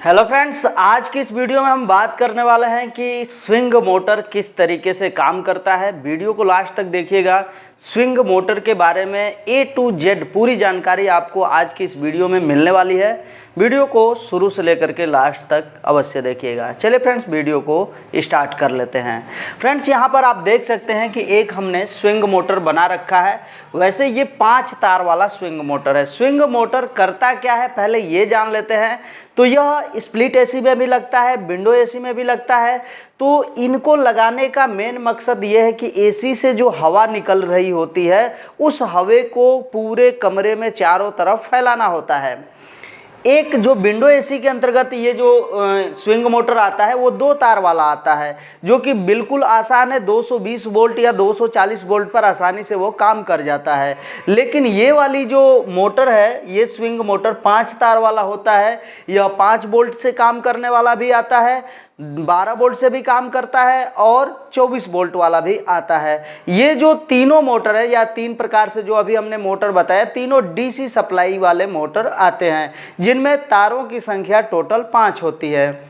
Hello friends, आज की इस वीडियो में हम बात करने वाले हैं कि स्विंग मोटर किस तरीके से काम करता है। वीडियो को लास्ट तक देखिएगा। स्विंग मोटर के बारे में A to Z पूरी जानकारी आपको आज की इस वीडियो में मिलने वाली है। वीडियो को शुरू से लेकर के लास्ट तक अवश्य देखिएगा। चलिए फ्रेंड्स, वीडियो को स्टार्ट कर लेते हैं। फ्रेंड्स, यहाँ पर आप देख सकते हैं कि एक हमने स्विंग मोटर बना रखा है। वैसे ये 5 तार वाला स्विंग मोटर है। स्विंग मोटर करता क्या है पहले ये जान लेते हैं। तो यह स्प्लिट एसी में भी लगता है, विंडो एसी में भी लगता है। तो इनको लगाने का मेन मकसद ये है कि एसी से जो हवा निकल रही होती है उस हवा को पूरे कमरे में चारों तरफ फैलाना होता है। एक जो विंडो एसी के अंतर्गत ये जो स्विंग मोटर आता है वो 2 तार वाला आता है, जो कि बिल्कुल आसान है। 220 वोल्ट या 240 वोल्ट पर आसानी से वो काम कर जाता है। लेकिन ये वाली जो मोटर है, ये स्विंग मोटर 5 तार वाला होता है। यह 5 वोल्ट से काम करने वाला भी आता है, 12 वोल्ट से भी काम करता है और 24 वोल्ट वाला भी आता है। ये जो तीनों मोटर है या 3 प्रकार से जो अभी हमने मोटर बताया, तीनों डीसी सप्लाई वाले मोटर आते हैं, जिनमें तारों की संख्या टोटल 5 होती है।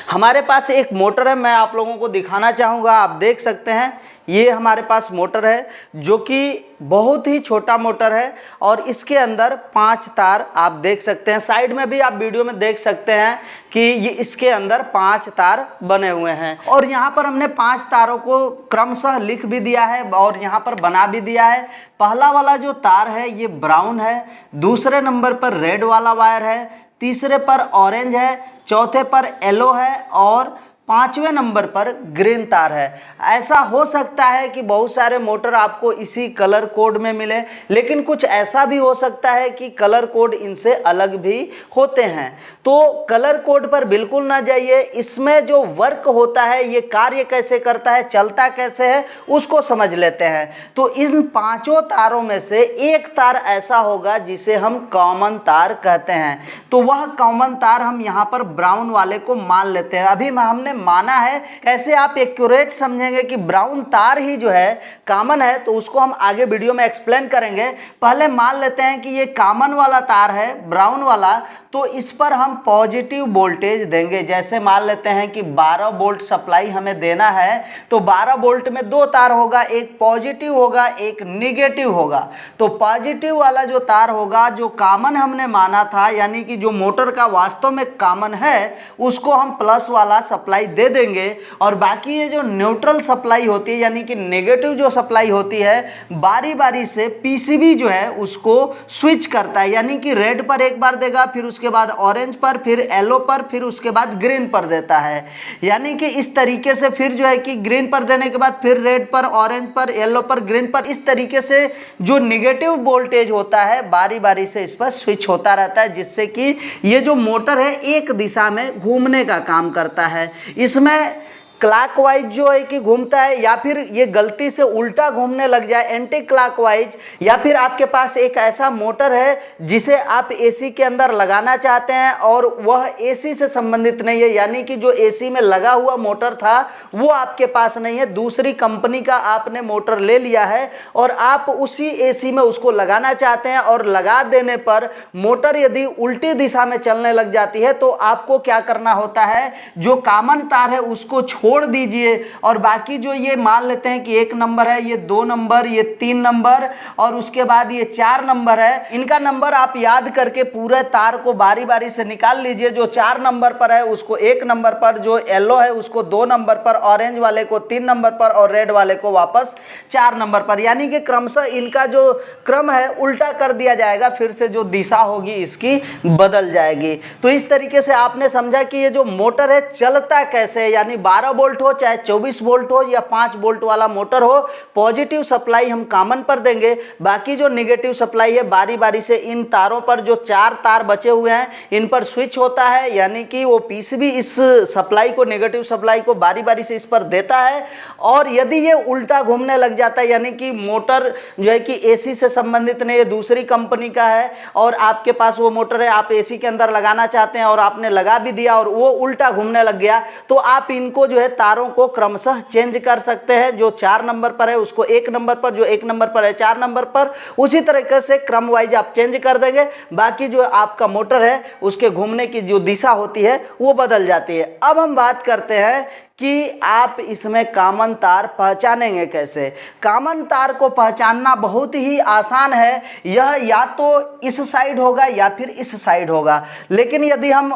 हमारे पास एक मोटर है, मैं आप लोगों को दिखाना चाहूँगा। आप देख सकते हैं ये हमारे पास मोटर है, जो कि बहुत ही छोटा मोटर है और इसके अंदर 5 तार आप देख सकते हैं। साइड में भी आप वीडियो में देख सकते हैं कि ये इसके अंदर 5 तार बने हुए हैं। और यहाँ पर हमने 5 तारों को क्रमशः लिख भी दिया है और यहाँ पर बना भी दिया है। पहला वाला जो तार है ये ब्राउन है, दूसरे नंबर पर रेड वाला वायर है, तीसरे पर ऑरेंज है, चौथे पर येलो है और 5वें नंबर पर ग्रीन तार है। ऐसा हो सकता है कि बहुत सारे मोटर आपको इसी कलर कोड में मिले, लेकिन कुछ ऐसा भी हो सकता है कि कलर कोड इनसे अलग भी होते हैं। तो कलर कोड पर बिल्कुल ना जाइए। इसमें जो वर्क होता है, ये कार्य कैसे करता है, चलता कैसे है, उसको समझ लेते हैं। तो इन 5 तारों में से एक तार ऐसा होगा जिसे हम कॉमन तार कहते हैं। तो वह कॉमन तार हम यहाँ पर ब्राउन वाले को मान लेते हैं। अभी हमने माना है, कैसे आप एक्यूरेट समझेंगे कि ब्राउन तार ही जो है कॉमन है, तो उसको हम आगे वीडियो में एक्सप्लेन करेंगे। पहले मान लेते हैं कि ये कॉमन वाला तार है, ब्राउन वाला, तो इस पर हम पॉजिटिव वोल्टेज देंगे। जैसे मान लेते हैं कि 12 वोल्ट सप्लाई हमें देना है, तो 12 वोल्ट में 2 तार होगा, एक पॉजिटिव होगा, एक निगेटिव होगा। तो पॉजिटिव वाला जो तार होगा, जो कॉमन हमने माना था, यानी कि जो मोटर का वास्तव में कॉमन है, उसको हम प्लस वाला सप्लाई दे देंगे। और बाकी ये जो न्यूट्रल सप्लाई होती है, यानी कि नेगेटिव जो सप्लाई होती है, बारी बारी से पीसीबी जो है उसको स्विच करता है। यानी कि रेड पर एक बार देगा, फिर उसके बाद ऑरेंज पर, फिर येलो पर, फिर उसके बाद ग्रीन पर देता है। यानी कि इस तरीके से फिर जो है कि ग्रीन पर देने के बाद फिर रेड पर, ऑरेंज पर, येलो पर, ग्रीन पर, इस तरीके से जो निगेटिव वोल्टेज होता है बारी बारी से इस पर स्विच होता रहता है, जिससे कि ये जो मोटर है एक दिशा में घूमने का काम करता है। इसमें क्लॉकवाइज जो है कि घूमता है, या फिर ये गलती से उल्टा घूमने लग जाए एंटी क्लॉकवाइज, या फिर आपके पास एक ऐसा मोटर है जिसे आप एसी के अंदर लगाना चाहते हैं और वह एसी से संबंधित नहीं है, यानी कि जो एसी में लगा हुआ मोटर था वो आपके पास नहीं है, दूसरी कंपनी का आपने मोटर ले लिया है और आप उसी एसी में उसको लगाना चाहते हैं। और लगा देने पर मोटर यदि उल्टी दिशा में चलने लग जाती है तो आपको क्या करना होता है, जो कॉमन तार है उसको छोड़ दीजिए और बाकी जो ये मान लेते हैं कि 1 नंबर है, ये 2 नंबर, ये 3 नंबर और उसके बाद ये 4 नंबर है, इनका नंबर आप याद करके पूरे तार को बारी बारी से निकाल लीजिए। जो 4 नंबर पर है उसको 1 नंबर पर, जो येलो है उसको 2 नंबर पर, ऑरेंज वाले को 3 नंबर पर और रेड वाले को वापस 4 नंबर पर। यानी कि क्रमशः इनका जो क्रम है उल्टा कर दिया जाएगा, फिर से जो दिशा होगी इसकी बदल जाएगी। तो इस तरीके से आपने समझा कि ये जो मोटर है चलता कैसे है। यानी 12 वोल्ट हो चाहे 24 वोल्ट हो या 5 वोल्ट वाला मोटर हो, पॉजिटिव सप्लाई हम कॉमन पर देंगे, बाकी जो नेगेटिव सप्लाई है बारी बारी से इन तारों पर, जो 4 तार बचे हुए हैं, इन पर स्विच होता है। यानी कि वो पीसीबी इस सप्लाई को, नेगेटिव सप्लाई को बारी बारी से इस पर देता है। और यदि ये उल्टा घूमने लग जाता है, यानी कि मोटर जो है कि एसी से संबंधित नहीं है, दूसरी कंपनी का है और आपके पास वो मोटर है, आप एसी के अंदर लगाना चाहते हैं और आपने लगा भी दिया और वो उल्टा घूमने लग गया, तो आप इनको जो है तारों को क्रमशः चेंज कर सकते हैं। जो 4 नंबर पर है उसको 1 नंबर पर, जो 1 नंबर पर है 4 नंबर पर, उसी तरीके से क्रम वाइज आप चेंज कर देंगे। बाकी जो आपका मोटर है उसके घूमने की जो दिशा होती है वो बदल जाती है। अब हम बात करते हैं कि आप इसमें कॉमन तार पहचानेंगे कैसे। कॉमन तार को पहचानना बहुत ही आसान है। यह या तो इस साइड होगा या फिर इस साइड होगा। लेकिन यदि हम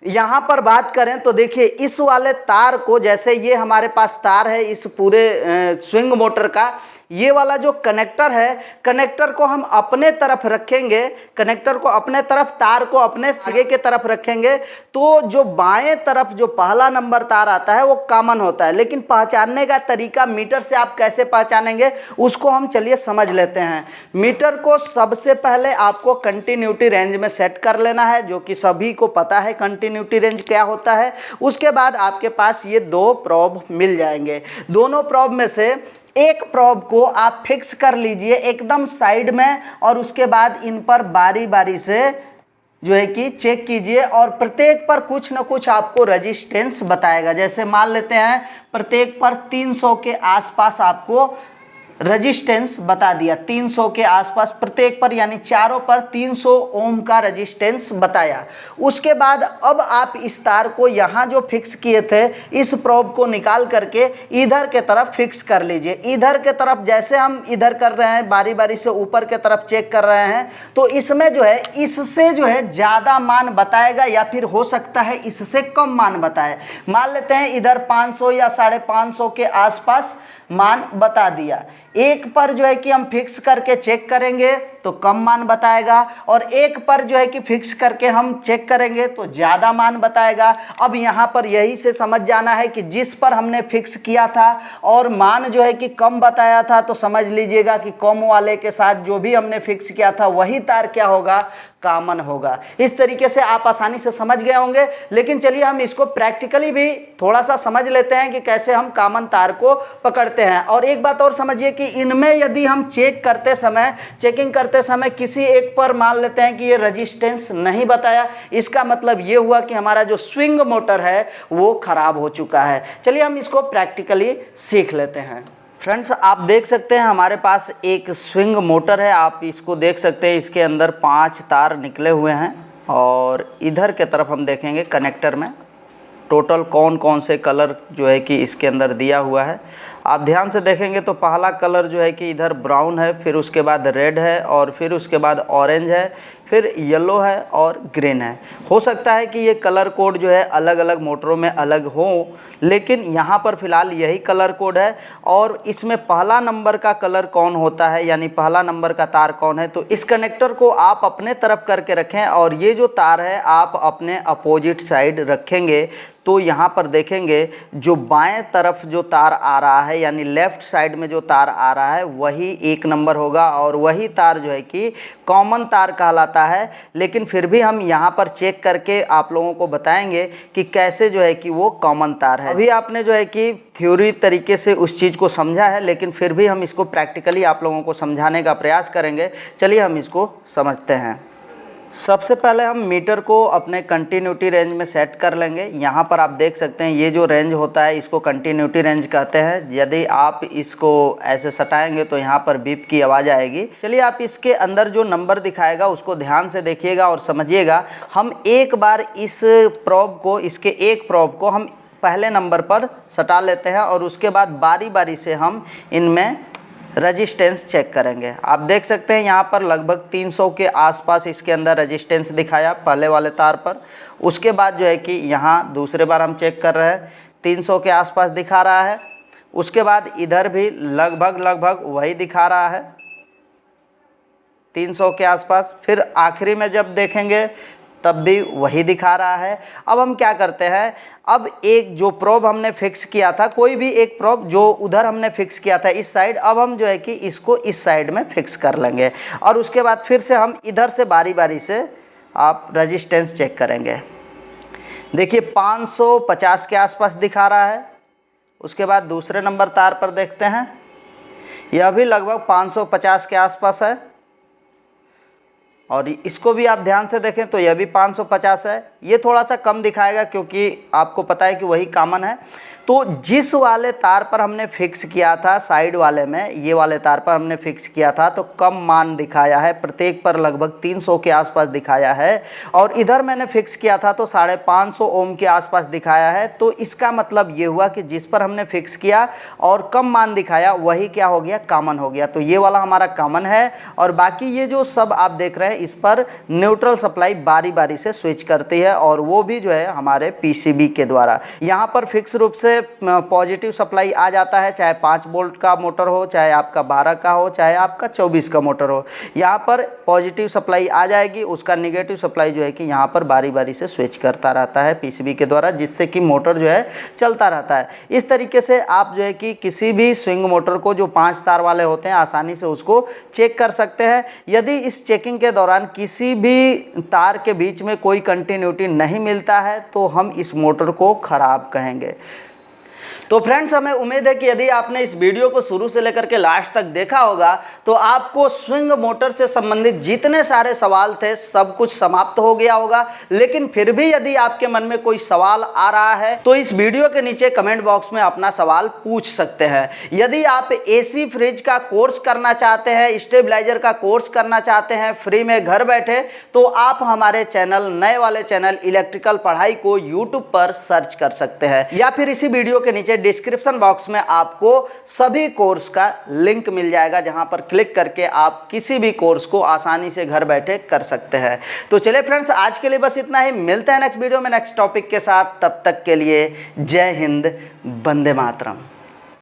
यहाँ पर बात करें तो देखिए, इस वाले तार को, जैसे ये हमारे पास तार है इस पूरे स्विंग मोटर का, ये वाला जो कनेक्टर है, कनेक्टर को हम अपने तरफ रखेंगे, कनेक्टर को अपने तरफ, तार को अपने आगे के तरफ रखेंगे, तो जो बाएं तरफ जो पहला नंबर तार आता है वो कॉमन होता है। लेकिन पहचानने का तरीका मीटर से आप कैसे पहचानेंगे उसको हम चलिए समझ लेते हैं। मीटर को सबसे पहले आपको कंटिन्यूटी रेंज में सेट कर लेना है, जो कि सभी को पता है कंटिन्यूटी रेंज क्या होता है। उसके बाद आपके पास ये 2 प्रोब मिल जाएंगे। दोनों प्रोब में से एक प्रोब को आप फिक्स कर लीजिए एकदम साइड में, और उसके बाद इन पर बारी बारी से जो है कि चेक कीजिए, और प्रत्येक पर कुछ न कुछ आपको रेजिस्टेंस बताएगा। जैसे मान लेते हैं प्रत्येक पर 300 के आसपास आपको रेजिस्टेंस बता दिया, 300 के आसपास प्रत्येक पर, यानी चारों पर 300 ओम का रेजिस्टेंस बताया। उसके बाद अब आप इस तार को यहाँ जो फिक्स किए थे इस प्रोब को निकाल करके इधर के तरफ फिक्स कर लीजिए। इधर के तरफ जैसे हम इधर कर रहे हैं, बारी बारी से ऊपर के तरफ चेक कर रहे हैं, तो इसमें जो है इससे जो है ज़्यादा मान बताएगा, या फिर हो सकता है इससे कम मान बताए। मान लेते हैं इधर 500 या 550 के आसपास मान बता दिया। एक पर जो है कि हम फिक्स करके चेक करेंगे तो कम मान बताएगा, और एक पर जो है कि फिक्स करके हम चेक करेंगे तो ज़्यादा मान बताएगा। अब यहाँ पर यही से समझ जाना है कि जिस पर हमने फिक्स किया था और मान जो है कि कम बताया था, तो समझ लीजिएगा कि कम वाले के साथ जो भी हमने फिक्स किया था वही तार क्या होगा, कॉमन होगा। इस तरीके से आप आसानी से समझ गए होंगे। लेकिन चलिए हम इसको प्रैक्टिकली भी थोड़ा सा समझ लेते हैं कि कैसे हम कॉमन तार को पकड़ते हैं। और एक बात और समझिए कि इनमें यदि हम चेकिंग करते समय किसी एक पर मान लेते हैं कि ये रेजिस्टेंस नहीं बताया, इसका मतलब ये हुआ कि हमारा जो स्विंग मोटर है वो खराब हो चुका है। चलिए हम इसको प्रैक्टिकली सीख लेते हैं। फ्रेंड्स, आप देख सकते हैं हमारे पास एक स्विंग मोटर है। आप इसको देख सकते हैं, इसके अंदर 5 तार निकले हुए हैं, और इधर के तरफ हम देखेंगे कनेक्टर में टोटल कौन कौन से कलर जो है कि इसके अंदर दिया हुआ है। आप ध्यान से देखेंगे तो पहला कलर जो है कि इधर ब्राउन है, फिर उसके बाद रेड है, और फिर उसके बाद ऑरेंज है, फिर येलो है और ग्रीन है। हो सकता है कि ये कलर कोड जो है अलग अलग मोटरों में अलग हो, लेकिन यहाँ पर फ़िलहाल यही कलर कोड है। और इसमें पहला नंबर का कलर कौन होता है, यानी पहला नंबर का तार कौन है, तो इस कनेक्टर को आप अपने तरफ करके रखें, और ये जो तार है आप अपने अपोजिट साइड रखेंगे। तो यहाँ पर देखेंगे जो बाएं तरफ जो तार आ रहा है, यानी लेफ़्ट साइड में जो तार आ रहा है वही 1 नंबर होगा, और वही तार जो है कि कॉमन तार कहलाता है। लेकिन फिर भी हम यहाँ पर चेक करके आप लोगों को बताएंगे कि कैसे जो है कि वो कॉमन तार है। अभी आपने जो है कि थ्योरी तरीके से उस चीज़ को समझा है, लेकिन फिर भी हम इसको प्रैक्टिकली आप लोगों को समझाने का प्रयास करेंगे। चलिए हम इसको समझते हैं। सबसे पहले हम मीटर को अपने कंटिन्यूटी रेंज में सेट कर लेंगे। यहाँ पर आप देख सकते हैं ये जो रेंज होता है इसको कंटिन्यूटी रेंज कहते हैं। यदि आप इसको ऐसे सटाएंगे तो यहाँ पर बीप की आवाज़ आएगी। चलिए आप इसके अंदर जो नंबर दिखाएगा उसको ध्यान से देखिएगा और समझिएगा। हम एक बार इस प्रोब को, इसके एक प्रोब को हम पहले नंबर पर सटा लेते हैं, और उसके बाद बारी बारी से हम इनमें रेजिस्टेंस चेक करेंगे। आप देख सकते हैं यहाँ पर लगभग 300 के आसपास इसके अंदर रेजिस्टेंस दिखाया पहले वाले तार पर। उसके बाद जो है कि यहाँ दूसरे बार हम चेक कर रहे हैं 300 के आसपास दिखा रहा है। उसके बाद इधर भी लगभग वही दिखा रहा है 300 के आसपास। फिर आखिरी में जब देखेंगे तब भी वही दिखा रहा है। अब हम क्या करते हैं, अब एक जो प्रोब हमने फिक्स किया था, कोई भी एक प्रोब जो उधर हमने फिक्स किया था इस साइड, अब हम जो है कि इसको इस साइड में फिक्स कर लेंगे, और उसके बाद फिर से हम इधर से बारी बारी से आप रेजिस्टेंस चेक करेंगे। देखिए 550 के आसपास दिखा रहा है। उसके बाद दूसरे नंबर तार पर देखते हैं, यह भी लगभग 550 के आसपास है। और इसको भी आप ध्यान से देखें तो यह भी 550 है। ये थोड़ा सा कम दिखाएगा क्योंकि आपको पता है कि वही कॉमन है। तो जिस वाले तार पर हमने फिक्स किया था, साइड वाले में, ये वाले तार पर हमने फिक्स किया था तो कम मान दिखाया है, प्रत्येक पर लगभग 300 के आसपास दिखाया है। और इधर मैंने फिक्स किया था तो 550 ओम के आसपास दिखाया है। तो इसका मतलब ये हुआ कि जिस पर हमने फिक्स किया और कम मान दिखाया वही क्या हो गया, कॉमन हो गया। तो ये वाला हमारा कॉमन है। और बाकी ये जो सब आप देख रहे हैं इस पर न्यूट्रल सप्लाई बारी बारी से स्विच करती है, और वो भी जो है हमारे पीसीबी के द्वारा। यहाँ पर फिक्स रूप से पॉजिटिव सप्लाई आ जाता है, चाहे 5 वोल्ट का मोटर हो, चाहे आपका 12 का हो, चाहे आपका 24 का मोटर हो। यहाँ पर पॉजिटिव सप्लाई आ जाएगी, उसका निगेटिव सप्लाई जो है कि यहाँ पर बारी बारी से स्विच करता रहता है पीसीबी के द्वारा, जिससे कि मोटर जो है चलता रहता है। इस तरीके से आप जो है कि किसी भी स्विंग मोटर को जो 5 तार वाले होते हैं आसानी से उसको चेक कर सकते हैं। यदि इस चेकिंग के दौरान किसी भी तार के बीच में कोई कंटिन्यूटी नहीं मिलता है तो हम इस मोटर को खराब कहेंगे। तो फ्रेंड्स, हमें उम्मीद है कि यदि आपने इस वीडियो को शुरू से लेकर के लास्ट तक देखा होगा तो आपको स्विंग मोटर से संबंधित जितने सारे सवाल थे सब कुछ समाप्त हो गया होगा। लेकिन फिर भी यदि आपके मन में कोई सवाल आ रहा है तो इस वीडियो के नीचे कमेंट बॉक्स में अपना सवाल पूछ सकते हैं। यदि आप एसी फ्रिज का कोर्स करना चाहते हैं, स्टेबलाइजर का कोर्स करना चाहते हैं फ्री में घर बैठे, तो आप हमारे चैनल, नए वाले चैनल इलेक्ट्रिकल पढ़ाई को यूट्यूब पर सर्च कर सकते हैं, या फिर इसी वीडियो के नीचे डिस्क्रिप्शन बॉक्स में आपको सभी कोर्स का लिंक मिल जाएगा, जहां पर क्लिक करके आप किसी भी कोर्स को आसानी से घर बैठे कर सकते हैं। तो चलिए फ्रेंड्स, आज के लिए बस इतना ही। मिलते हैं नेक्स्ट वीडियो में नेक्स्ट टॉपिक के साथ। तब तक के लिए जय हिंद, वंदे मातरम।